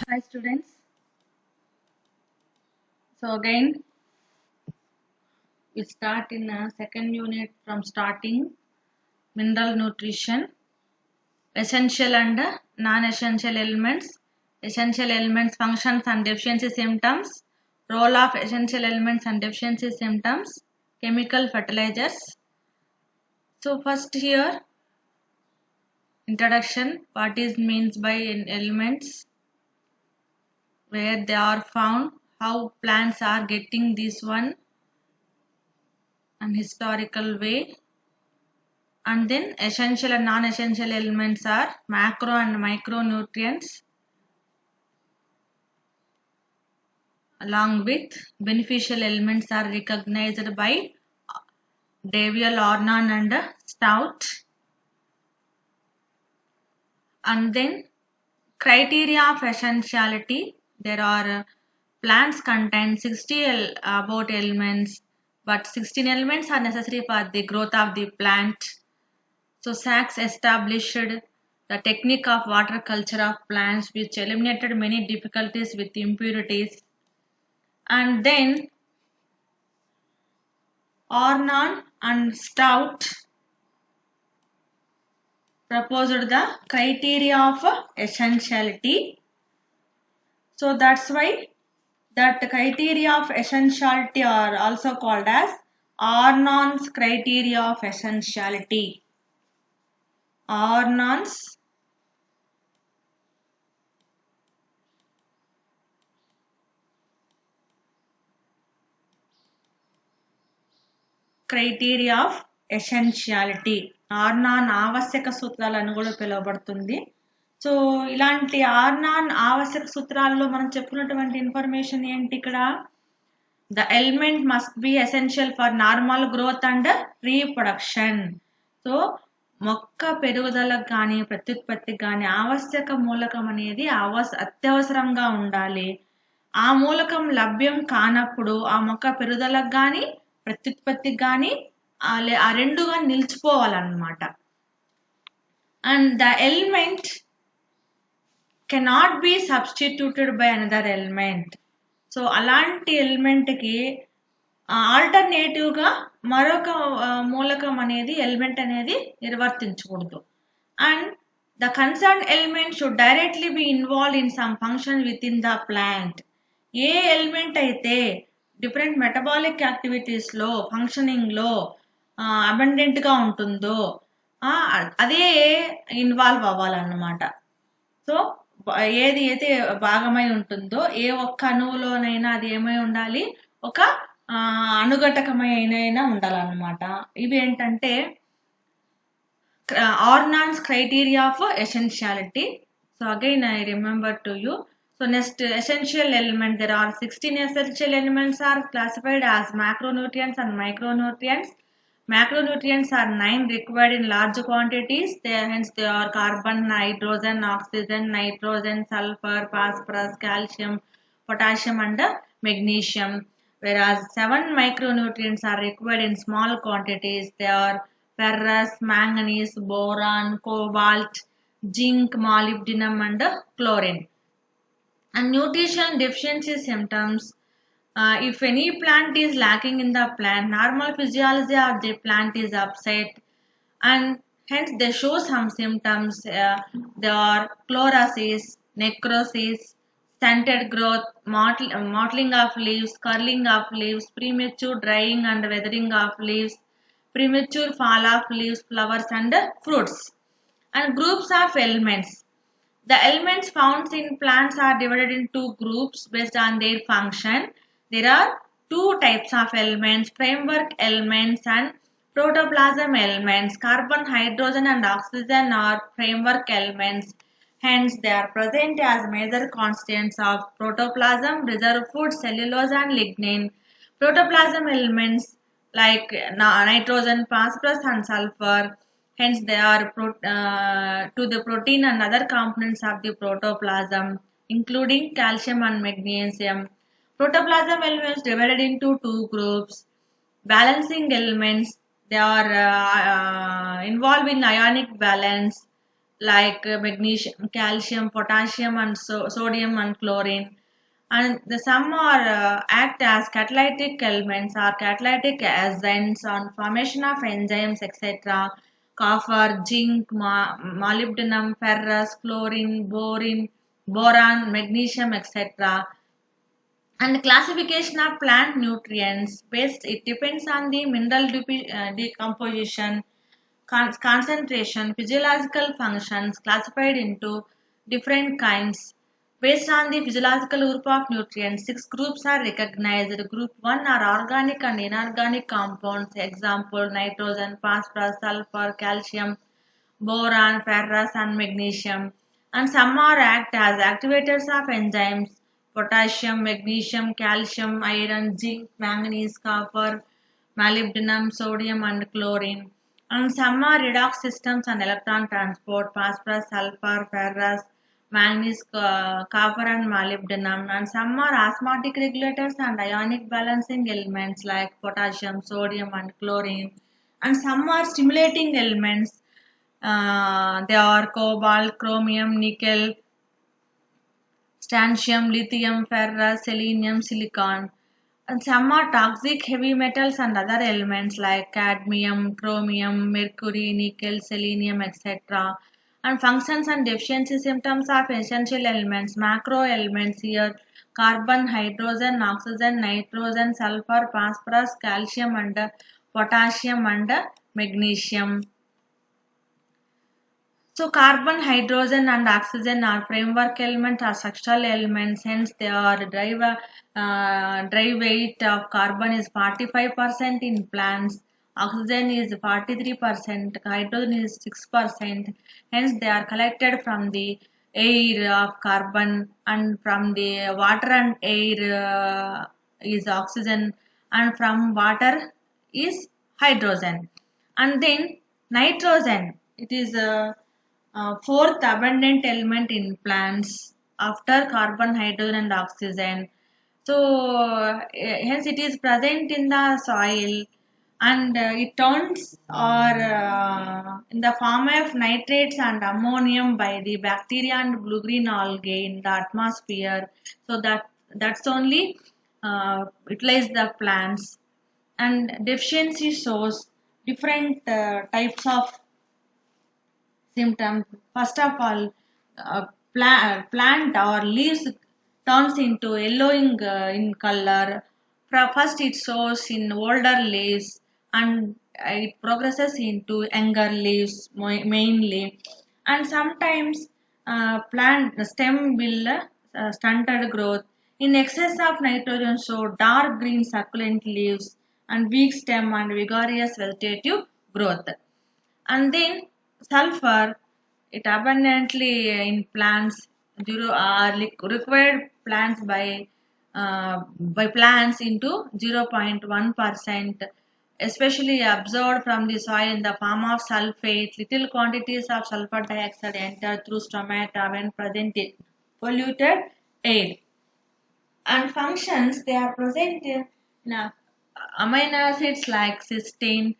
Hi students. So again we start in a second unit from starting mineral nutrition, essential and non-essential elements, essential elements functions and deficiency symptoms, role of essential elements and deficiency symptoms, chemical fertilizers. So first here introduction, what is means by elements, where they are found, how plants are getting this one, and historical way. And then essential and non-essential elements are macro and micronutrients, along with beneficial elements are recognized by Davial, Ornon and Stout. And then criteria of essentiality, there are plants contain 60 about elements, but 16 elements are necessary for the growth of the plant. So Sachs established the technique of water culture of plants, which eliminated many difficulties with impurities. And then Ornon and Stout proposed the criteria of essentiality. So that's why that criteria of essentiality are also called as Ornon's criteria of essentiality. Ornon's criteria of essentiality, ఆర్నాన్ ఆవశ్యక సూత్రాలు అని కూడా పిలువబడుతుంది. So ఇలాంటి ఆర్నాన్ ఆవశ్యక సూత్రాల్లో మనం చెప్పుకున్నటువంటి information ఏంటి ఇక్కడ? The element must be essential for normal growth and reproduction. So మొక్క పెరుగుదలకు కానీ ప్రత్యుత్పత్తికి కానీ ఆవశ్యక మూలకం అనేది అత్యవసరంగా ఉండాలి. ఆ మూలకం లభ్యం కానప్పుడు ఆ మొక్క పెరుగుదలకు కానీ ప్రత్యుత్పత్తికి కానీ ఆ రెండుగా నిలిచిపోవాలన్నమాట. And the element cannot be substituted by another element. So అలాంటి ఎలిమెంట్కి ఆల్టర్నేటివ్గా మరొక మూలకం అనేది ఎలిమెంట్ అనేది నిర్వర్తించకూడదు. And the concern element should directly be involve in some function with in the plant. ఏ ఎలిమెంట్ అయితే డిఫరెంట్ మెటబాలిక్ యాక్టివిటీస్లో ఫంక్షనింగ్లో అబండెంట్గా ఉంటుందో అదే ఇన్వాల్వ్ అవ్వాలన్నమాట. సో ఏది అయితే భాగమై ఉంటుందో ఏ ఒక్క అణువులోనైనా అది ఏమై ఉండాలి, ఒక అణుఘటకమైనా ఉండాలన్నమాట. ఇవి ఏంటంటే Ornon's criteria of essentiality. So again I remember to you. So next essential element, there are 16 essential elements are classified as macronutrients and micronutrients. Macronutrients are 9 required in large quantities. Hence they are carbon, hydrogen, oxygen, nitrogen, sulfur, phosphorus, calcium, potassium and magnesium. Whereas 7 micronutrients are required in small quantities. They are ferrous, manganese, boron, cobalt, zinc, molybdenum and chlorine. And nutrition deficiency symptoms, if any plant is lacking in the plant, normal physiology of the plant is upset and hence they show some symptoms. They are chlorosis, necrosis, stunted growth, mottling of leaves, curling of leaves, premature drying and weathering of leaves, premature fall of leaves, flowers and fruits. And groups of elements. The elements found in plants are divided into groups based on their function. There are two types of elements: framework elements and protoplasm elements. Carbon, hydrogen and oxygen are framework elements. Hence, they are present as major constants of protoplasm, reserve food, cellulose and lignin. Protoplasm elements like nitrogen, phosphorus and sulfur. Hence, they are to the protein and other components of the protoplasm, including calcium and magnesium. Protoplasm elements divided into two groups. Balancing elements, they are involved in ionic balance. like magnesium, calcium, potassium, and sodium and chlorine. And the some are act as catalytic elements or catalytic agents on formation of enzymes, etc. Copper, zinc, molybdenum, ferrous, chlorine, boron, magnesium, etc. And the classification of plant nutrients based it depends on the mineral decomposition, concentration, physiological functions classified into different kinds. Based on the physiological group of nutrients, six groups are recognized. Group 1 are organic and inorganic compounds, example nitrogen, phosphorus, sulfur, calcium, boron, ferrous, and magnesium. And some are act as activators of enzymes, potassium, magnesium, calcium, iron, zinc, manganese, copper, molybdenum, sodium, and chlorine. And some are redox systems and electron transport, phosphorus, sulfur, ferrous, manganese, copper, and molybdenum. And some are osmotic regulators and ionic balancing elements like potassium, sodium, and chlorine. And some are stimulating elements. They are cobalt, chromium, nickel, strontium, lithium, ferrous, selenium, silicon. And some are toxic heavy metals and other elements like cadmium, chromium, mercury, nickel, selenium, etc. And functions and deficiency symptoms of essential elements, macro elements here carbon, hydrogen, oxygen, nitrogen, sulfur, phosphorus, calcium, and potassium, and magnesium. So carbon, hydrogen, and oxygen are framework elements or structural elements. Hence, dry weight of carbon is 45% in plants. Oxygen is 43%. Hydrogen is 6%. Hence, they are collected from the air of carbon, and from the water and air is oxygen, and from water is hydrogen. And then nitrogen. It is a fourth abundant element in plants after carbon, hydrogen, and oxygen. So, hence it is present in the soil, and it turns or in the form of nitrates and ammonium by the bacteria and blue green algae in the atmosphere. So that's only utilize the plants. And deficiency shows different types of symptoms. First of all, plant or leaves turns into yellowing in color. First, it shows in older leaves, and it progresses into younger leaves mainly. And sometimes plant stem will stunted growth. In excess of nitrogen, show dark green succulent leaves and weak stem and vigorous vegetative growth. And then sulfur, it abundantly in plants are required plants by plants into 0.1%, especially absorbed from the soil in the form of sulfate. Little quantities of sulfur dioxide enter through stomata when present in polluted air. And functions, they are present in uh, amino acids like cysteine,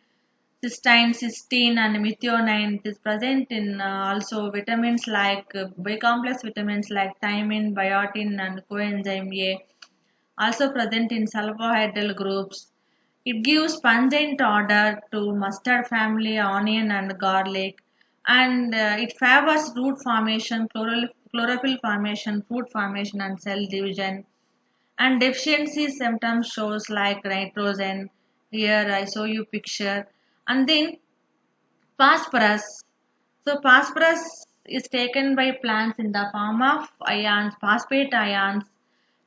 and methionine. It is present in also vitamins like bicomplex vitamins like thiamine, biotin, and coenzyme A. Also present in sulfohydryl groups. It gives pungent odor to mustard family, onion, and garlic. And it favors root formation, chlorophyll formation, food formation, and cell division. And deficiency symptoms shows like nitrogen. Here I show you picture. And then phosphorus. So phosphorus is taken by plants in the form of ions, phosphate ions.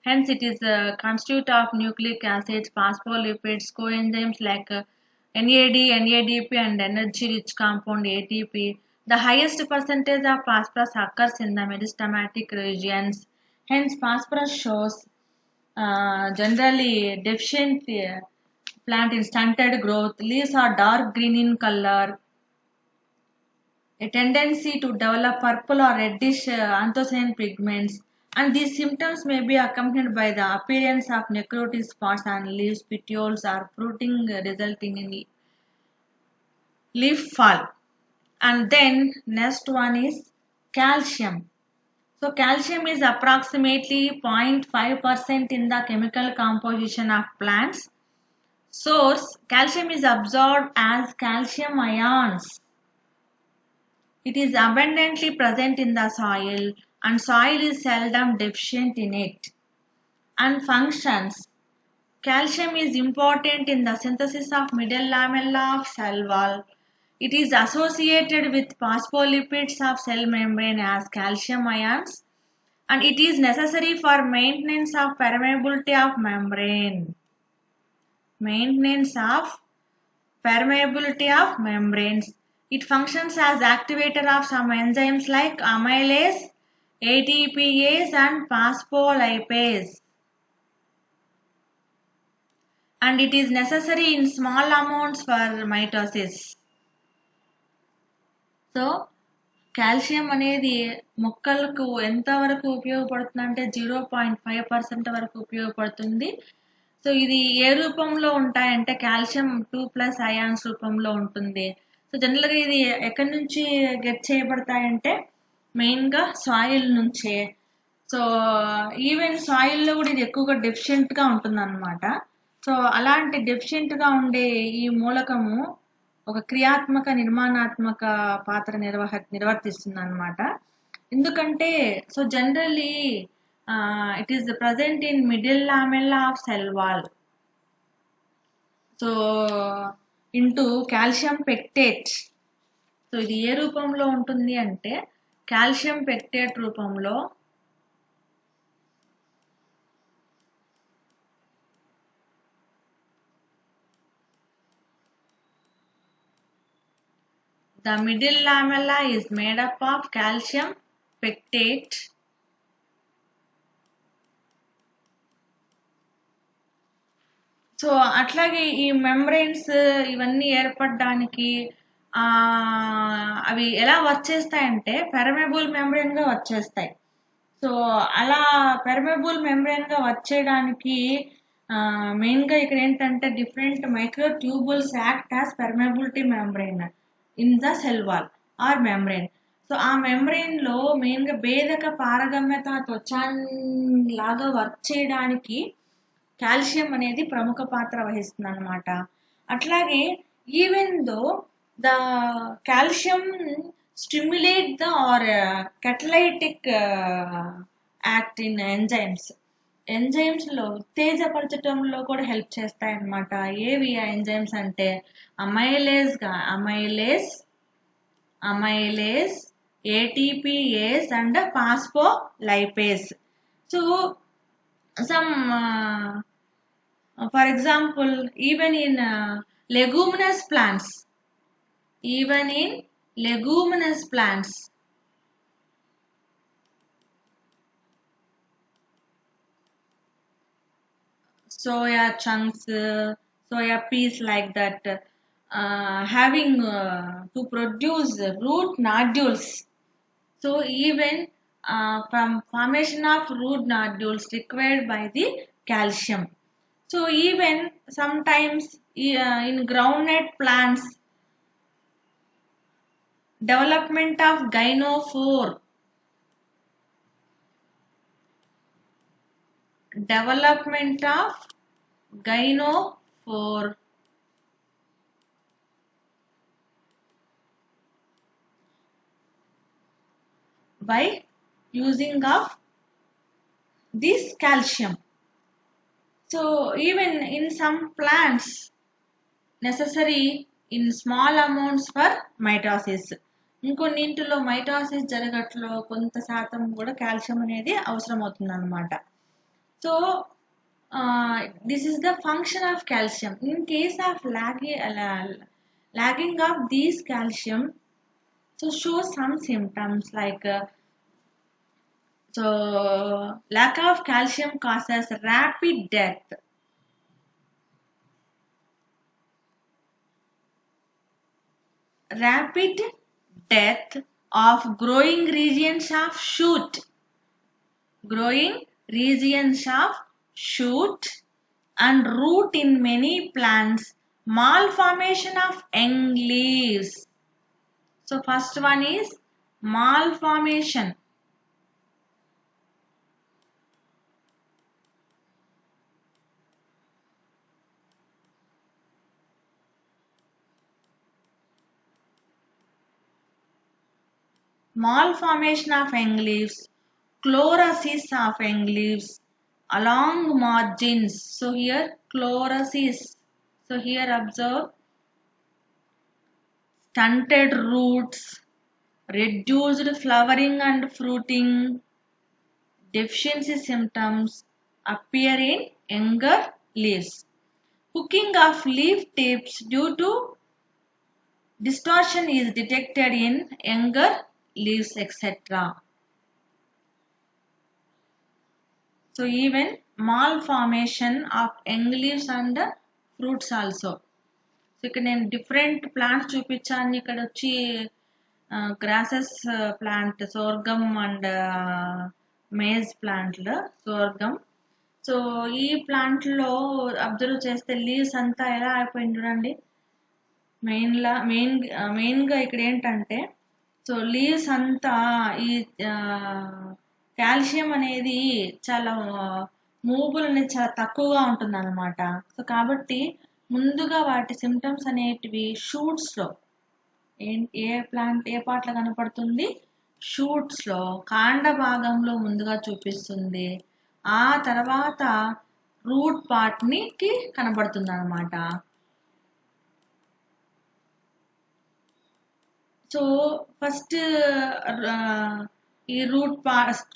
Hence, it is a constitute of nucleic acids, phospholipids, coenzymes like NAD, NADP, and energy-rich compound ATP. The highest percentage of phosphorus occurs in the meristematic regions. Hence, phosphorus shows generally deficient plant in stunted growth. Leaves are dark green in color, a tendency to develop purple or reddish anthocyanin pigments, and these symptoms may be accompanied by the appearance of necrotic spots on leaves, petioles, or fruiting, resulting in leaf fall. And then next one is calcium. So calcium is approximately 0.5% in the chemical composition of plants. Source: calcium is absorbed as calcium ions. It is abundantly present in the soil and soil is seldom deficient in it. And functions: calcium is important in the synthesis of middle lamella of cell wall. It is associated with phospholipids of cell membrane as calcium ions, and it is necessary for maintenance of permeability of membrane. Maintenance of permeability of membranes. It functions as activator of some enzymes like amylase, ATPase and phospholipase. And it is necessary in small amounts for mitosis. So calcium అనేది మొక్కలకు ఎంతవరకు ఉపయోగపడుతుంది అంటే 0.5% వరకు ఉపయోగపడుతుంది. So ఇది ఏ రూపంలో ఉంటాయంటే కాల్షియం 2+ అయాన్స్ రూపంలో ఉంటుంది. సో జనరల్గా ఇది ఎక్కడి నుంచి గెట్ చేయబడతాయంటే మెయిన్గా సాయిల్ నుంచే. సో ఈవెన్ సాయిల్లో కూడా ఇది ఎక్కువగా డెఫిషియెంట్గా ఉంటుందన్నమాట. సో అలాంటి డెఫిషియెంట్గా ఉండే ఈ మూలకము ఒక క్రియాత్మక నిర్మాణాత్మక పాత్ర నిర్వర్తిస్తుంది అనమాట. ఎందుకంటే so generally it is present in middle lamella of cell wall. So into calcium pectate. So ఇది ఏ రూపంలో ఉంటుంది అంటే కాల్షియం పెక్టేట్ రూపంలో the middle lamella is made up of calcium pectate so అట్లాగే ఈ మెంబ్రెయిన్స్ ఇవన్నీ ఏర్పడడానికి అవి ఎలా వచ్చేస్తాయంటే పెర్మెబుల్ మెంబ్రెయిన్ గా వచ్చేస్తాయి. సో అలా పెర్మెబుల్ మెంబ్రెయిన్ గా వచ్చేయడానికి మెయిన్ గా ఇక్కడ ఏంటంటే different microtubules act as permeability membrane in the cell wall or membrane. So ఆ మెంబ్రెయిన్ లో మెయిన్ గా భేదక పారగమ్యత త్వచాన్ లాగా వర్క్ చేయడానికి కాల్షియం అనేది ప్రముఖ పాత్ర వహిస్తుంది అనమాట. అట్లాగే even though the calcium stimulate the or catalytic act in enzymes లో ఉత్తేజపరచడంలో కూడా హెల్ప్ చేస్తాయి అన్నమాట. ఏవి ఆ ఎంజైమ్స్ అంటే amylase, ATPase and phospholipase. So some for example even in leguminous plants soya chunks, soya peas like that having to produce root nodules. So even from formation of root nodules required by the calcium. So even sometimes in groundnut plants development of gynophore by using of this calcium. So even in some plants necessary in small amounts for mitosis. ఇంకొన్నింటిలో mitosis జరగట్లో కొంత శాతం కూడా calcium అనేది అవసరం అవుతుంది అనమాట. So this is the function of calcium. In case of logging of these calcium so show some symptoms like so lack of calcium causes rapid death of growing regions of shoot and root in many plants, malformation of young leaves. So first one is malformation. Malformation of young leaves, chlorosis of young leaves, along margins. So here chlorosis. So here observe stunted roots, reduced flowering and fruiting, deficiency symptoms appear in younger leaves. Hooking of leaf tips due to distortion is detected in younger leaves, etc. So even malformation of young leaves and fruits also. So ఇక్కడ నేను different plants చూపించాను. ఇక్కడ వచ్చి grasses plant sorghum and maize ప్లాంట్లు sorghum. So ఈ plant లో observe చేస్తే leaves అంతా ఎలా అయిపోయింది చూడండి. మెయిన్ గా ఇక్కడ ఏంటంటే సో లీవ్స్ అంతా ఈ కాల్షియం అనేది చాలా మూవబుల్ అనేది చాలా తక్కువగా ఉంటుంది అనమాట. సో కాబట్టి ముందుగా వాటి సిమ్టమ్స్ అనేటివి షూట్స్ లో ఏ ప్లాంట్ ఏ పార్ట్ లో కనపడుతుంది, షూట్స్ లో కాండ భాగంలో ముందుగా చూపిస్తుంది. ఆ తర్వాత రూట్ పార్ట్ కి కనబడుతుంది అనమాట. సో ఫస్ట్ ఈ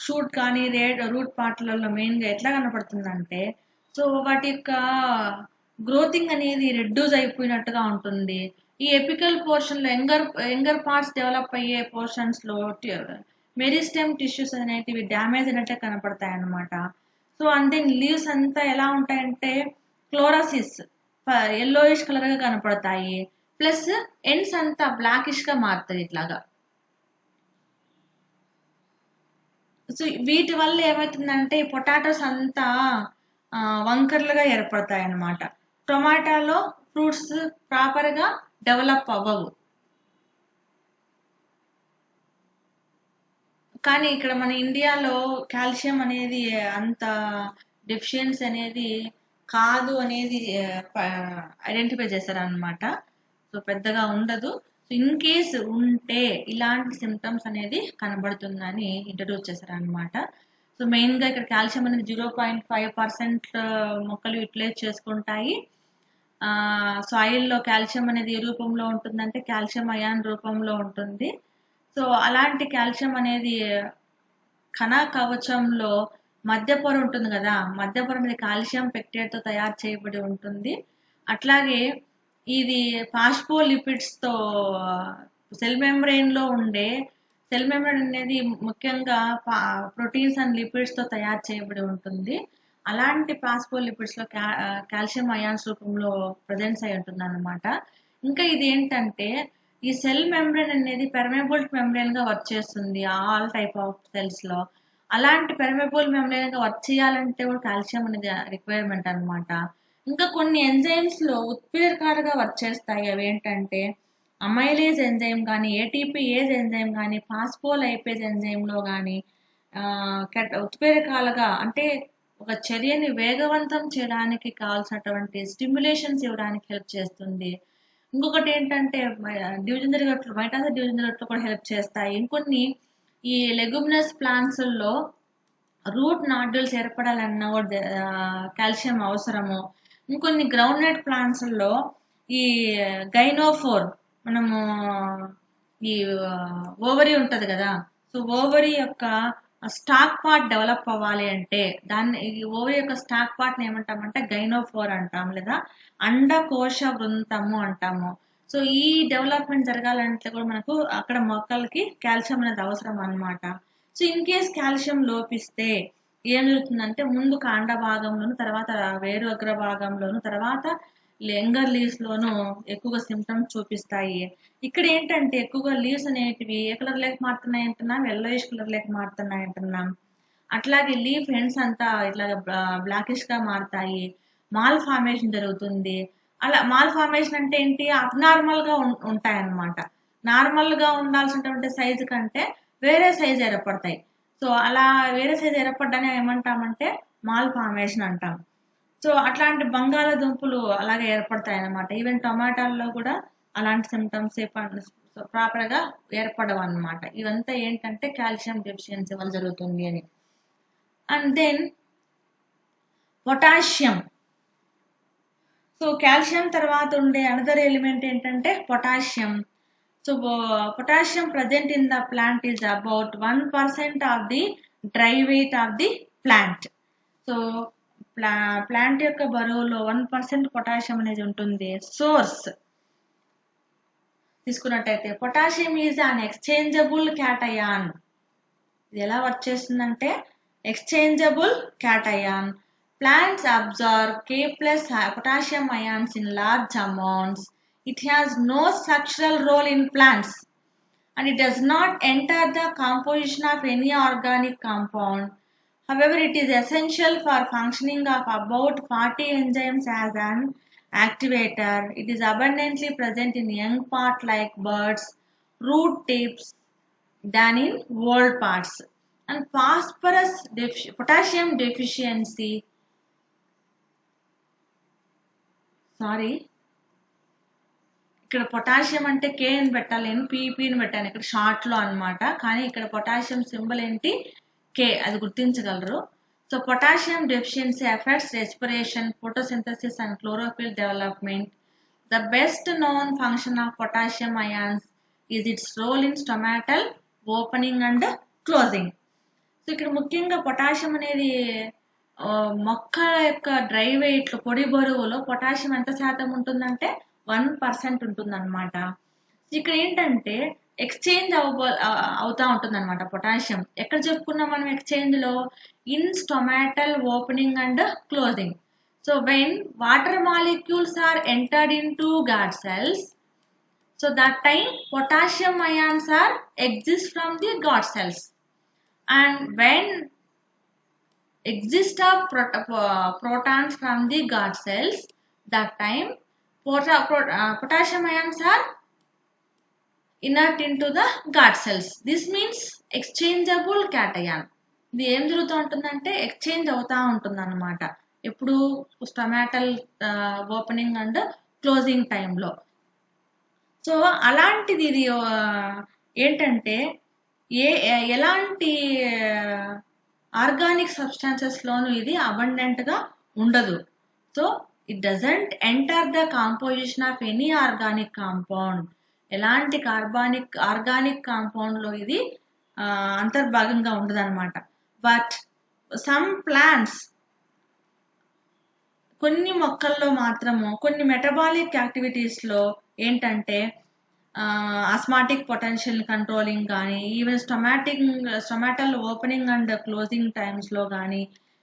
షూట్ కానీ రూట్ పార్ట్లలో మెయిన్గా ఎట్లా కనపడుతుందంటే సో వాటి యొక్క గ్రోతింగ్ అనేది రెడ్యూస్ అయిపోయినట్టుగా ఉంటుంది. ఈ ఎపికల్ పోర్షన్ లో యంగర్ పార్ట్స్ డెవలప్ అయ్యే పోర్షన్స్ లో మెరిస్టెమ్ టిష్యూస్ అనేటివి డ్యామేజ్ అయినట్టే కనపడతాయి అన్నమాట. సో అండ్ దెన్ లీవ్స్ అంతా ఎలా ఉంటాయంటే క్లోరోసిస్ ఎల్లోయిష్ కలర్ గా కనపడతాయి. ప్లస్ ఎండ్స్ అంతా బ్లాకిష్ గా మారుతాయి ఇట్లాగా. సో వీటి వల్ల ఏమవుతుందంటే పొటాటోస్ అంతా వంకర్లుగా ఏర్పడతాయి అన్నమాట. టొమాటోలో ఫ్రూట్స్ ప్రాపర్ గా డెవలప్ అవ్వవు. కానీ ఇక్కడ మన ఇండియాలో కాల్షియం అనేది అంత డెఫిషియన్సీ అనేది కాదు అనేది ఐడెంటిఫై చేశారనమాట. సో పెద్దగా ఉండదు. సో ఇన్ కేస్ ఉంటే ఇలాంటి సిమ్టమ్స్ అనేది కనబడుతుందని ఇంట్రడ్యూస్ చేశారనమాట. సో మెయిన్ గా ఇక్కడ కాల్షియం అనేది 0.5% మొక్కలు యూటిలైజ్ చేసుకుంటాయి. సాయిల్లో కాల్షియం అనేది ఏ రూపంలో ఉంటుందంటే కాల్షియం అయాన్ రూపంలో ఉంటుంది. సో అలాంటి కాల్షియం అనేది కణ కవచంలో మధ్య పొర ఉంటుంది కదా, మధ్య పొర అనేది కాల్షియం పెక్టేట్ తో తయారు చేయబడి ఉంటుంది. అట్లాగే ఇది ఫాస్ఫోలిపిడ్స్ తో సెల్ మెంబ్రెయిన్ లో ఉండే సెల్ మెంబ్రెయిన్ అనేది ముఖ్యంగా ప్రోటీన్స్ అండ్ లిపిడ్స్ తో తయారు చేయబడి ఉంటుంది. అలాంటి ఫాస్ఫోలిపిడ్స్ లో కాల్షియం అయాన్స్ రూపంలో ప్రజెన్స్ అయి ఉంటుంది అనమాట. ఇంకా ఇది ఏంటంటే ఈ సెల్ మెంబ్రెయిన్ అనేది పెర్మేబుల్ మెంబ్రెయిన్ గా వర్క్ చేస్తుంది ఆల్ టైప్ ఆఫ్ సెల్స్ లో. అలాంటి పెర్మేబుల్ మెంబ్రెయిన్ గా వర్క్ చేయాలంటే కూడా కాల్షియం అనేది రిక్వైర్మెంట్ అనమాట. ఇంకా కొన్ని ఎంజైమ్స్ లో ఉత్ప్రేరకాలుగా వర్క్ చేస్తాయి. అవి ఏంటంటే అమైలేజ్ ఎంజైమ్ కానీ, ఏటీపీఏజ్ ఎంజైమ్ కానీ, ఫాస్ఫోలైపేజ్ ఎంజైమ్ లో కానీ ఉత్ప్రేరకాలుగా అంటే ఒక చర్యని వేగవంతం చేయడానికి కావాల్సినటువంటి స్టిమ్యులేషన్స్ ఇవ్వడానికి హెల్ప్ చేస్తుంది. ఇంకొకటి ఏంటంటే డివిజన్ జరిగేట్లు మైటాసిస్ డివిజన్ జరిగేట్లు కూడా హెల్ప్ చేస్తాయి. ఇంకొన్ని ఈ లెగ్యూమినస్ ప్లాంట్స్ లో రూట్ నాడ్యూల్స్ ఏర్పడాలన్నా కూడా కాల్షియం అవసరము. ఇంకొన్ని గ్రౌండ్ నట్ ప్లాంట్స్ లో ఈ గైనోఫోర్ మనము ఈ ఓవరీ ఉంటది కదా, సో ఓవరీ యొక్క స్టాక్ పార్ట్ డెవలప్ అవ్వాలి అంటే దాన్ని ఈ ఓవరీ యొక్క స్టాక్ పార్ట్ ఏమంటామంటే గైనోఫోర్ అంటాం, లేదా అండకోశ వృంతము అంటాము. సో ఈ డెవలప్మెంట్ జరగాలంటే కూడా మనకు అక్కడ మొక్కలకి కాల్షియం అనేది అవసరం అన్నమాట. సో ఇన్ కేస్ కాల్షియం లోపిస్తే ఏం జరుగుతుందంటే ముందు కాండ భాగంలోను, తర్వాత వేరు అగ్ర భాగంలోను, తర్వాత యంగర్ లీవ్స్ లోను ఎక్కువగా సిమ్టమ్స్ చూపిస్తాయి. ఇక్కడ ఏంటంటే ఎక్కువగా లీవ్స్ అనేటివి ఏ కలర్ లేక మారుతున్నాయి అంటున్నాం, ఎల్లోయిష్ కలర్ లేక మారుతున్నాయి అంటున్నాం. అట్లాగే లీఫ్ ఎండ్స్ అంతా ఇట్లా బ్లాకిష్ గా మారుతాయి. మాల్ ఫార్మేషన్ జరుగుతుంది. అలా మాల్ ఫార్మేషన్ అంటే ఏంటి, అబ్నార్మల్ గా ఉంటాయి అన్నమాట. నార్మల్గా ఉండాల్సినటువంటి సైజు కంటే వేరే సైజు ఏర్పడతాయి. సో అలా వేరే సైజు ఏర్పడ్డానే ఏమంటామంటే మాల్ ఫార్మేషన్ అంటాం. సో అట్లాంటి బంగాళాదుంపలు అలాగే ఏర్పడతాయి అన్నమాట. ఈవెన్ టొమాటోల్లో కూడా అలాంటి సిమ్టమ్స్ ప్రాపర్గా ఏర్పడవు అన్నమాట. ఇవంతా ఏంటంటే కాల్షియం డెఫిషియన్సీ వల్ల జరుగుతుంది అని. And then potassium. So calcium తర్వాత ఉండే అనదర్ ఎలిమెంట్ ఏంటంటే potassium. So potassium present in the plant is about 1% of the dry weight of the plant. So plant యొక్క బరువులో 1% పొటాషియం అనేది ఉంటుంది. సోర్స్ తీసుకున్నట్టయితే potassium is an exchangeable cation. ఇది ఎలా work చేస్తుందంటే exchangeable cation. Plants absorb K plus potassium ions in large amounts. It has no structural role in plants and it does not enter the composition of any organic compound. However, it is essential for functioning of about 40 enzymes as an activator. It is abundantly present in young part like birds, root tips than in old parts. And potassium deficiency. Sorry, ఇక్కడ potassium అంటే కే అని పెట్టాలి, నేను పీపీని పెట్టాను ఇక్కడ షార్ట్లో అనమాట. కానీ ఇక్కడ పొటాషియం సింబల్ ఏంటి, కే, అది గుర్తించగలరు. So potassium deficiency effects respiration, photosynthesis and chlorophyll development. The best known function of potassium ions is its role in stomatal opening and closing. So ఇక్కడ ముఖ్యంగా పొటాషియం అనేది మొక్క యొక్క డ్రై వెయిట్లో పొడి బరువులో పొటాషియం ఎంత శాతం ఉంటుందంటే 1% ఉంటుందన్నమాట. ఇక్కడ ఏంటంటే ఎక్స్చేంజ్ అవుతా ఉంటుంది అనమాట పొటాషియం. ఎక్కడ చెప్పుకున్నాం మనం ఎక్స్చేంజ్లో, in stomatal opening and closing. So when water molecules are entered into guard cells, so that time potassium ions are exist from the guard cells. And when exist of protons from the guard cells, that time potassium ions are inert into the guard cells. This means exchangeable cation. ఇది ఏం జరుగుతూ ఉంటుందంటే exchange అవుతా ఉంటుంది అనమాట, ఎప్పుడు stomatal opening and closing టైంలో. So అలాంటిది ఇది ఏంటంటే ఎలాంటి ఆర్గానిక్ సబ్స్టాన్సెస్లోనూ ఇది అబండెంట్గా ఉండదు. So it doesn't enter the composition of any organic compound. ఎలాంటి ఆర్గానిక్ కాంపౌండ్లో ఇది అంతర్భాగంగా ఉండదు అనమాట. బట్ సమ్ ప్లాంట్స్, కొన్ని మొక్కల్లో మాత్రము కొన్ని మెటబాలిక్ యాక్టివిటీస్లో ఏంటంటే ఆస్మాటిక్ పొటెన్షియల్ కంట్రోలింగ్ కానీ, even stomatal opening and closing టైమ్స్లో కానీ,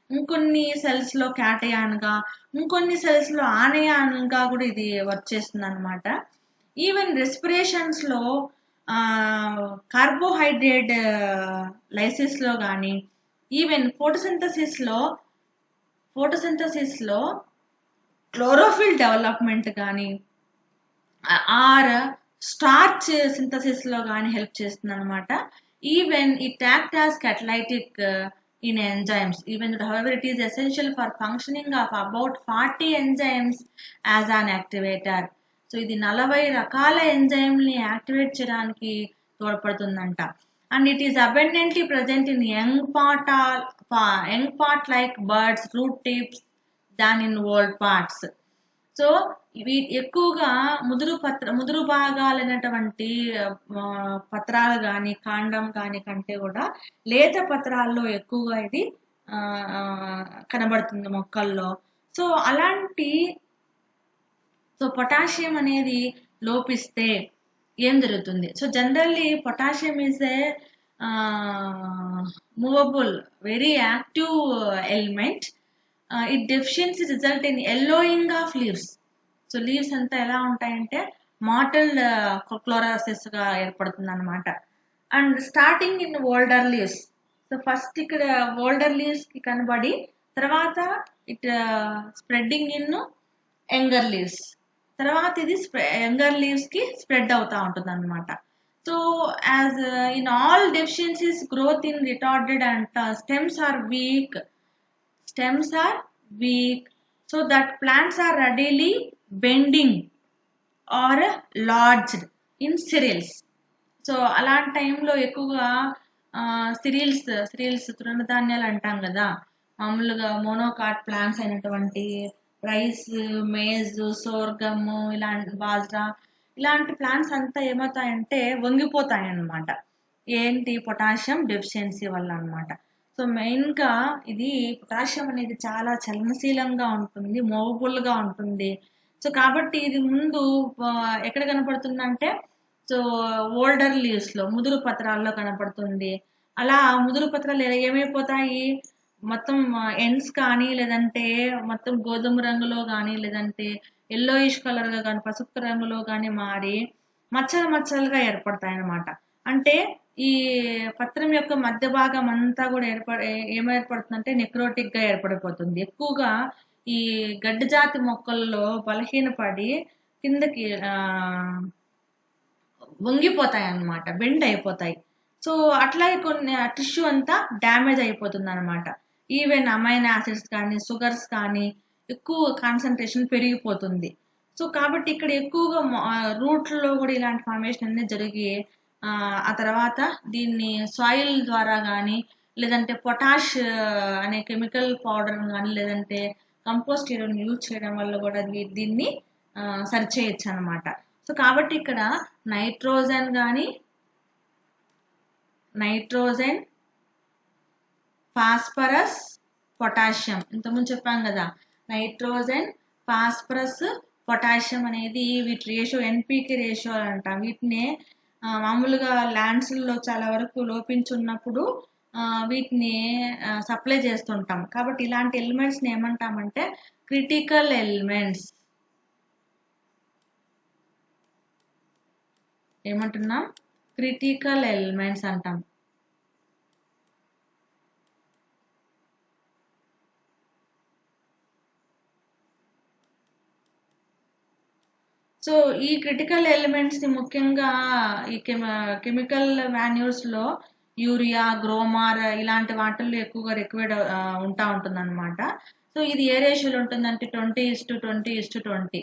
ఇంకొన్ని సెల్స్లో క్యాటయాన్గా, ఇంకొన్ని సెల్స్లో ఆనయాన్గా కూడా ఇది వర్క్ చేస్తుంది అనమాట. ఈవెన్ రెస్పిరేషన్స్లో కార్బోహైడ్రేట్ లైసిస్లో కానీ, ఈవెన్ ఫోటోసింథసిస్లో క్లోరోఫిల్ డెవలప్మెంట్ కానీ, ఆర్ స్టార్చ్ సింథసిస్ లో కానీ హెల్ప్ చేస్తుంది అనమాట. Even it act as catalytic in enzymes. Even however it is essential for functioning of about 40 enzymes as an activator. So ఇది 40 రకాల ఎంజైమ్ని యాక్టివేట్ చేయడానికి తోడ్పడుతుందంట. And it is abundantly present in young part like buds, root tips than in old parts. So ఇవి ఎక్కువగా ముదురు భాగాలైనటువంటి పత్రాలు కానీ, కాండం కానీ కంటే కూడా లేత పత్రాల్లో ఎక్కువగా ఇది కనబడుతుంది మొక్కల్లో. సో పొటాషియం అనేది లోపిస్తే ఏం జరుగుతుంది? So generally potassium is a movable, very active element. It deficiency result in yellowing of leaves. So leaves అంతా ఎలా ఉంటాయంటే మాటల్డ్ క్లోరోసిస్ గా ఏర్పడుతుంది అనమాట. And starting in older leaves. So first ఇక్కడ ఓల్డర్ లీవ్స్ కి కనబడి తర్వాత it spreading in younger leaves. తర్వాత ఇది యంగర్ లీవ్స్ కి స్ప్రెడ్ అవుతా ఉంటుంది అనమాట. So as in all deficiencies growth in retarded and stems are weak so that plants are readily bending or lodged in cereals. So అలాంటి టైంలో ఎక్కువగా cereals తృణధాన్యాలు అంటాం కదా, మామూలుగా మోనోకాట్ ప్లాంట్స్ అయినటువంటి రైస్, మేజ్, సోర్గము, ఇలాంటి బాజ్రా, ఇలాంటి ప్లాంట్స్ అంతా ఏమవుతాయంటే వంగిపోతాయి అన్నమాట. ఏంటి? పొటాషియం డెఫిషియన్సీ వల్ల అన్నమాట. సో మెయిన్గా ఇది పొటాషియం అనేది చాలా చలనశీలంగా ఉంటుంది, మూవబుల్గా ఉంటుంది. సో కాబట్టి ఇది ముందు ఎక్కడ కనపడుతుందంటే, సో ఓల్డర్ లీవ్స్ లో, ముదురు పత్రాల్లో కనపడుతుంది. అలా ముదురు పత్రాలు ఏమైపోతాయి, మొత్తం ఎండ్స్ కానీ, లేదంటే మొత్తం గోధుమ రంగులో కానీ, లేదంటే ఎల్లోయిష్ కలర్ గా కానీ, పసుపు రంగులో కానీ మారి మచ్చలుగా ఏర్పడతాయి అన్నమాట. అంటే ఈ పత్రం యొక్క మధ్య భాగం అంతా కూడా ఏమేర్పడుతుందంటే నెక్రోటిక్ గా ఏర్పడిపోతుంది. ఎక్కువగా ఈ గడ్డి జాతి మొక్కల్లో బలహీనపడి కిందకి వంగిపోతాయి అన్నమాట, బెండ్ అయిపోతాయి. సో అట్లాగే కొన్ని టిష్యూ అంతా డ్యామేజ్ అయిపోతుంది అనమాట. ఈవెన్ అమైనో యాసిడ్స్ కానీ, షుగర్స్ కానీ ఎక్కువ కాన్సన్ట్రేషన్ పెరిగిపోతుంది. సో కాబట్టి ఇక్కడ ఎక్కువగా రూట్లో కూడా ఇలాంటి ఫార్మేషన్ అనేది జరిగి ఆ తర్వాత దీన్ని సాయిల్ ద్వారా కానీ, లేదంటే పొటాష్ అనే కెమికల్ పౌడర్ కానీ, లేదంటే కంపోస్ట్ ఎరువుని యూజ్ చేయడం వల్ల కూడా దీన్ని సరిచేయచ్చు అనమాట. సో కాబట్టి ఇక్కడ నైట్రోజన్, ఫాస్ఫరస్, పొటాషియం, ఇంతకుముందు చెప్పాం కదా, నైట్రోజన్, ఫాస్ఫరస్, పొటాషియం అనేది వీటి రేషియో ఎన్పికే రేషియో అంటాం. వీటిని మామూలుగా ల్యాండ్స్లో చాలా వరకు లోపించున్నప్పుడు వీటిని సప్లై చేస్తుంటాం. కాబట్టి ఇలాంటి ఎలిమెంట్స్ని ఏమంటామంటే క్రిటికల్ ఎలిమెంట్స్. ఏమంటున్నాం? క్రిటికల్ ఎలిమెంట్స్ అంటాం. సో ఈ క్రిటికల్ ఎలిమెంట్స్ ని ముఖ్యంగా ఈ కెమికల్ మాన్యూర్స్ లో యూరియా, గ్రోమార్ ఇలాంటి వాటిల్లో ఎక్కువగా రిక్వైర్డ్ ఉంటుంది అనమాట. సో ఇది ఏ రేషియోలో ఉంటుందంటే 20:20:20.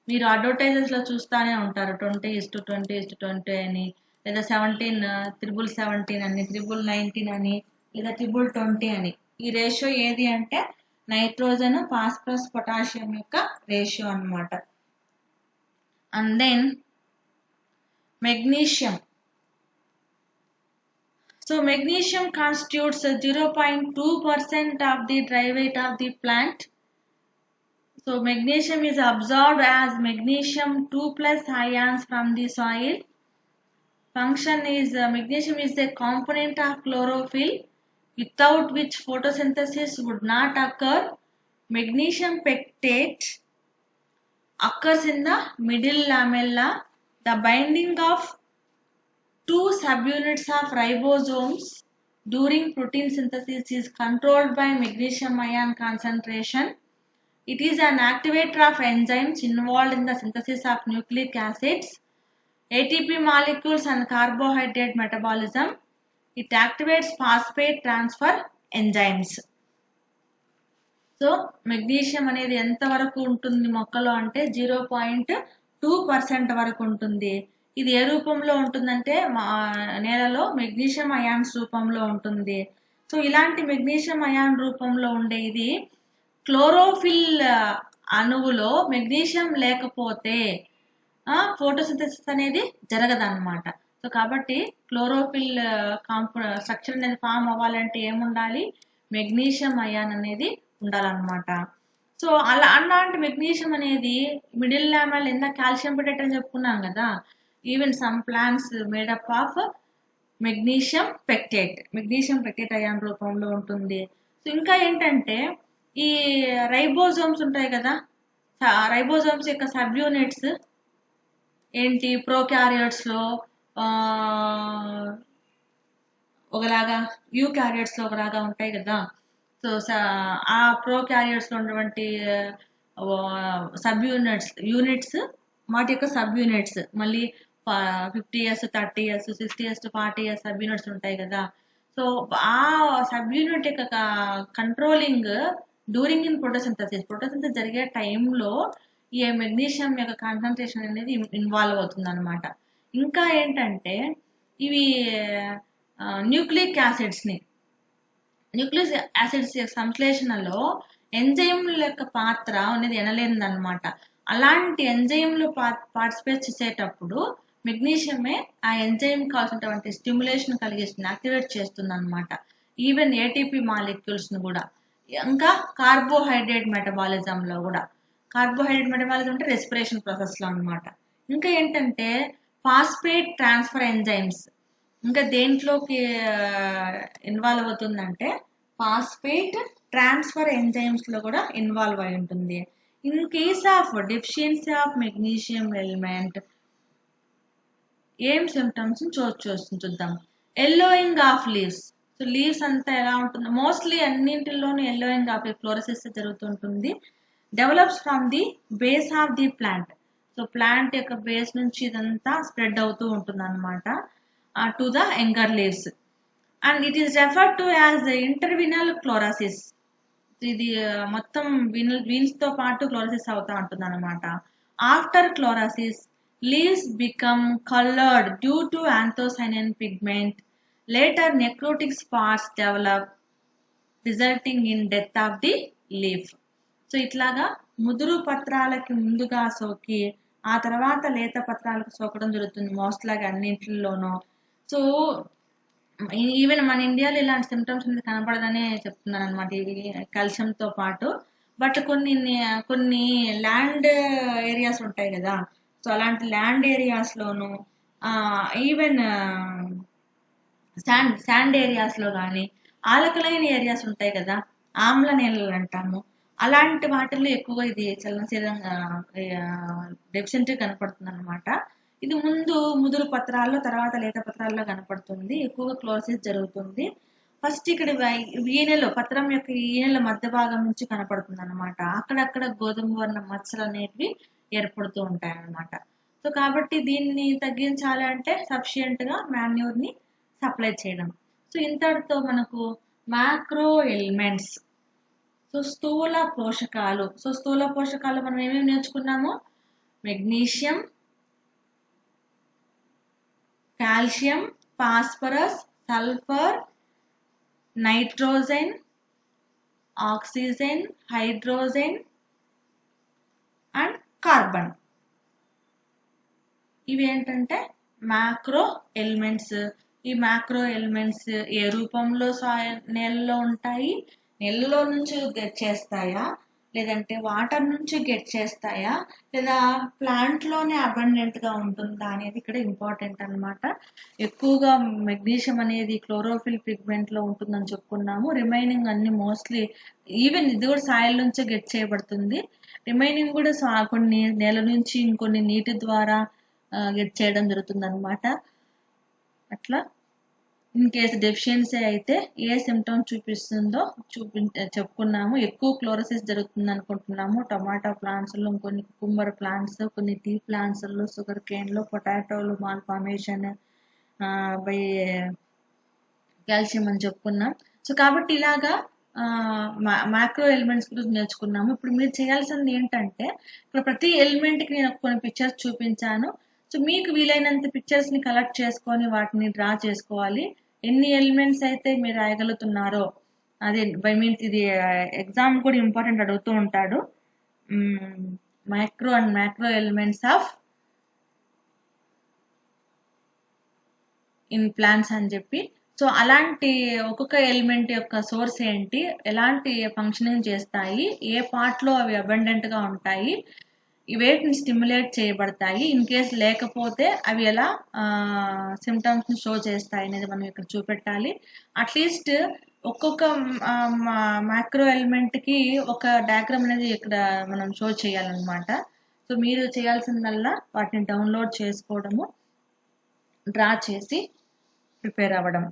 మీరు అడ్వర్టైజెస్ లో చూస్తానే ఉంటారు 20:20:20 అని, లేదా 17:17 అని, 19:19 అని, లేదా 20:20 అని. ఈ రేషియో ఏది అంటే నైట్రోజన్, ఫాస్ఫరస్, పొటాషియం యొక్క రేషియో అన్నమాట. And then magnesium. So magnesium constitutes 0.2% of the dry weight of the plant. So magnesium is absorbed as magnesium 2+ ions from the soil. Function is magnesium is a component of chlorophyll, without which photosynthesis would not occur. Magnesium pectate occurs in the middle lamella. The binding of two subunits of ribosomes during protein synthesis is controlled by magnesium ion concentration. It is an activator of enzymes involved in the synthesis of nucleic acids, ATP molecules and carbohydrate metabolism. It activates phosphate transfer enzymes. So magnesium అనేది ఎంత వరకు ఉంటుంది మొక్కలో అంటే 0.2% వరకు ఉంటుంది. ఇది ఏ రూపంలో ఉంటుందంటే నేలలో మెగ్నీషియం అయాన్స్ రూపంలో ఉంటుంది. సో ఇలాంటి మెగ్నీషియం అయాన్ రూపంలో ఉండే ఇది క్లోరోఫిల్ అణువులో మెగ్నీషియం లేకపోతే ఫోటోసింథసిస్ అనేది జరగదన్నమాట. సో కాబట్టి క్లోరోఫిల్ స్ట్రక్చర్ అనేది ఫామ్ అవ్వాలంటే ఏముండాలి? మెగ్నీషియం అయాన్ అనేది ఉండాలన్నమాట. సో అలాంటి మెగ్నీషియం అనేది మిడిల్ లామెల్ ఎంత కాల్షియం పెటేట్ అని చెప్పుకున్నాం కదా, even some plants made up of magnesium pectate ion రూపంలో ఉంటుంది. సో ఇంకా ఏంటంటే ఈ రైబోజోమ్స్ ఉంటాయి కదా, రైబోజోమ్స్ యొక్క సబ్ యూనిట్స్ ఏంటి? ప్రోకారియోట్స్ లో ఒకలాగా, యూకారియోట్స్ లో ఒకలాగా ఉంటాయి కదా. సో ఆ ప్రోకారియోట్స్ లో ఉన్నటువంటి సబ్ యూనిట్స్ వాటి యొక్క సబ్ యూనిట్స్ మళ్ళీ 50 years 30 years 60 years 40 years sub units ఉంటాయి కదా. సో ఆ సబ్ యూనిట్ యొక్క కంట్రోలింగ్ డ్యూరింగ్ ఇన్ ఫోటోసింథసిస్ జరిగే టైంలో ఈ మెగ్నీషియం యొక్క కాన్సన్ట్రేషన్ అనేది ఇన్వాల్వ్ అవుతుంది అనమాట. ఇంకా ఏంటంటే ఇవి న్యూక్లిక్ యాసిడ్స్ని సంశ్లేషణలో ఎంజైమ్ల యొక్క పాత్ర అనేది ఎనలేనిదన్నమాట. అలాంటి ఎంజైమ్లు పార్టిసిపేట్ చేసేటప్పుడు మెగ్నీషియమే ఆ ఎంజైమ్ కావాల్సినటువంటి స్టిమ్యులేషన్ కలిగిస్తుంది, యాక్టివేట్ చేస్తుంది అనమాట. ఈవెన్ ఏటీపీ మాలిక్యూల్స్ ను కూడా. ఇంకా కార్బోహైడ్రేట్ మెటబాలిజంలో కూడా. కార్బోహైడ్రేట్ మెటబాలిజం అంటే రెస్పిరేషన్ ప్రాసెస్ లో అనమాట. ఇంకా ఏంటంటే ఫాస్ఫేట్ ట్రాన్స్ఫర్ ఎంజైమ్స్ ఇంకా దేంట్లోకి ఇన్వాల్వ్ అవుతుందంటే ఫాస్ఫేట్ ట్రాన్స్ఫర్ ఎంజైమ్స్ లో కూడా ఇన్వాల్వ్ అయి ఉంటుంది. In case of deficiency of magnesium element ఏం సిమ్టమ్స్ చూద్దాం. Yellowing of leaves. So leaves అంతా ఎలా ఉంటుంది, మోస్ట్లీ అన్నింటిలోనూ ఎల్లోయింగ్ ఆఫ్ ఫ్లోరసిస్ జరుగుతుంటుంది. Develops from the base of the plant. So plant యొక్క బేస్ నుంచి ఇదంతా స్ప్రెడ్ అవుతూ ఉంటుంది అనమాట to the younger leaves. And it is referred to as the interveinal chlorosis. ఇది మొత్తం వీన్స్ తో పాటు క్లోరాసిస్ అవుతా ఉంటుంది అనమాట. After chlorosis leaves become coloured due to anthocyanin pigment. Later necrotic spots develop resulting in death of the leaf. So ఇట్లాగా ముదురు పత్రాలకి ముందుగా సోకి ఆ తర్వాత లేత పత్రాలకు సోకడం జరుగుతుంది మోస్ట్ లాగా అన్నింటిలోనూ. సో ఈవెన్ మన ఇండియాలో ఇలాంటి సిమ్టమ్స్ అనేది కనపడదనే చెప్తున్నాను అనమాట కాల్షియంతో పాటు. బట్ కొన్ని ల్యాండ్ ఏరియాస్ ఉంటాయి కదా, సో అలాంటి ల్యాండ్ ఏరియాస్ లోను ఈవెన్ శాండ్ ఏరియాస్ లో కానీ ఆల్కలైన్ ఏరియాస్ ఉంటాయి కదా, ఆమ్ల నేలలు అంటాము, అలాంటి వాటిల్లో ఎక్కువగా ఇది చలనశీలంగా డెఫిషియెంట్ కనపడుతుంది అనమాట. ఇది ముందు ముదురు పత్రాల్లో తర్వాత లేత పత్రాల్లో కనపడుతుంది. ఎక్కువగా క్లోసిస్ జరుగుతుంది. ఫస్ట్ ఇక్కడ ఈనెలో పత్రం యొక్క ఈనెల మధ్య భాగం నుంచి కనపడుతుంది అనమాట. అక్కడక్కడ గోధుమ వర్ణ మచ్చలు అనేవి ఏర్పడుతూ ఉంటాయి అన్నమాట. సో కాబట్టి దీన్ని తగ్గించాలి అంటే సఫిషియెంట్ గా మాన్యూర్ ని సప్లై చేయడం. సో ఇంతటితో మనకు మ్యాక్రో ఎలిమెంట్స్, సో స్థూల పోషకాలు. సో స్థూల పోషకాలు మనం ఏమేమి నేర్చుకున్నాము? Magnesium, calcium, phosphorus, sulphur, nitrogen, oxygen, hydrogen and carbon. ఇవి ఏంటంటే మ్యాక్రో ఎలిమెంట్స్. ఈ మ్యాక్రో ఎలిమెంట్స్ ఏ రూపంలో నేలలో ఉంటాయి, నేలలో నుంచి గెట్ చేస్తాయా, లేదంటే వాటర్ నుంచి గెట్ చేస్తాయా, లేదా ప్లాంట్ లోనే అబండెంట్ గా ఉంటుందా అనేది ఇక్కడ ఇంపార్టెంట్ అనమాట. ఎక్కువగా మెగ్నీషియం అనేది క్లోరోఫిల్ పిగ్మెంట్ లో ఉంటుందని చెప్పుకున్నాము. రిమైనింగ్ అన్ని మోస్ట్లీ ఈవెన్ ఇది కూడా సాయిల్ నుంచే గెట్ చేయబడుతుంది. రిమైనింగ్ కూడా కొన్ని నేల నుంచి ఇంకొన్ని నీటి ద్వారా గెట్ చేయడం జరుగుతుంది అనమాట. అట్లా ఇన్ కేసు డెఫిషియన్సీ అయితే ఏ సిమ్టమ్స్ చూపిస్తుందో చెప్పుకున్నాము. ఎక్కువ క్లోరోసిస్ జరుగుతుంది అనుకుంటున్నాము టమాటా ప్లాంట్స్ లో, కొన్ని కుకుంబర్ ప్లాంట్స్, కొన్ని టీ ప్లాంట్స్ లో, షుగర్ కేన్ లో, పొటాటోలు మాల్ ఫార్మేషన్ బై కాల్షియం అని చెప్పుకున్నాం. సో కాబట్టి ఇలాగా మ్యాక్రో ఎలిమెంట్స్ గురించి నేర్చుకున్నాము. ఇప్పుడు మీరు చేయాల్సింది ఏంటంటే ఇక్కడ ప్రతి ఎలిమెంట్ కి నేను కొన్ని పిక్చర్స్ చూపించాను. సో మీకు వీలైనంత పిక్చర్స్ ని కలెక్ట్ చేసుకొని వాటిని డ్రా చేసుకోవాలి. ఎన్ని ఎలిమెంట్స్ అయితే మీరు రాయగలుగుతున్నారో, అదే బై మీన్స్ ఇది ఎగ్జామ్ కూడా ఇంపార్టెంట్ అడుగుతూ ఉంటాడు, micro and macro elements of in plants అని చెప్పి. సో అలాంటి ఒక్కొక్క ఎలిమెంట్ యొక్క సోర్స్ ఏంటి, ఎలాంటి ఫంక్షనింగ్ చేస్తాయి, ఏ పార్ట్ లో అవి అబండెంట్ గా ఉంటాయి, వేటిని స్టిమ్యులేట్ చేయబడతాయి, ఇన్ కేస్ లేకపోతే అవి ఎలా సిమ్టమ్స్ ని షో చేస్తాయి అనేది మనం ఇక్కడ చూపెట్టాలి. అట్లీస్ట్ ఒక్కొక్క మ్యాక్రో ఎలిమెంట్ కి ఒక డయాగ్రామ్ అనేది ఇక్కడ మనం షో చేయాలన్నమాట. సో మీరు చేయాల్సిందల్లా వాటిని డౌన్లోడ్ చేసుకోవడము, డ్రా చేసి ప్రిపేర్ అవ్వడం.